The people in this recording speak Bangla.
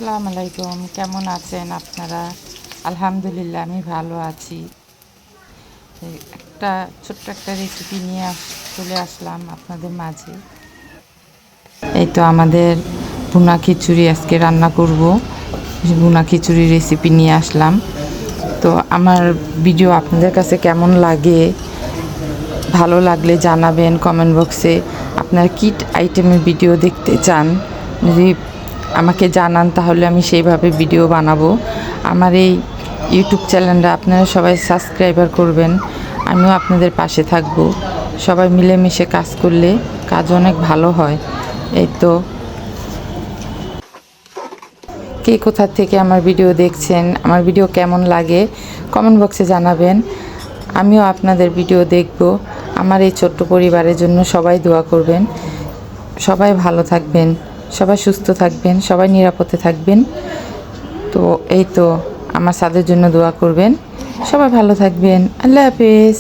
আসসালামু আলাইকুম, কেমন আছেন আপনারা? আলহামদুলিল্লাহ আমি ভালো আছি। একটা ছোট্ট একটা রেসিপি নিয়ে চলে আসলাম আপনাদের মাঝে। এই তো আমাদের ভুনা খিচুড়ি আজকে রান্না করব। ভুনা খিচুড়ি রেসিপি নিয়ে আসলাম। তো আমার ভিডিও আপনাদের কাছে কেমন লাগে, ভালো লাগলে জানাবেন কমেন্ট বক্সে। আপনারা কী আইটেমের ভিডিও দেখতে চান যদি আমাকে জানান, তাহলে আমি সেইভাবে ভিডিও বানাবো। আমার এই ইউটিউব চ্যানেলটা আপনারা সবাই সাবস্ক্রাইবার করবেন, আমিও আপনাদের পাশে থাকব। সবাই মিলেমিশে কাজ করলে কাজ অনেক ভালো হয়। এই তো কে কোথা থেকে আমার ভিডিও দেখছেন, আমার ভিডিও কেমন লাগে কমেন্ট বক্সে জানাবেন। আমিও আপনাদের ভিডিও দেখব। আমার এই ছোট্ট পরিবারের জন্য সবাই দোয়া করবেন। সবাই ভালো থাকবেন, সবাই সুস্থ থাকবেন, সবাই নিরাপদে থাকবেন। তো এই তো আমার সাদের জন্য দোয়া করবেন। সবাই ভালো থাকবেন। আল্লাহ হাফেজ।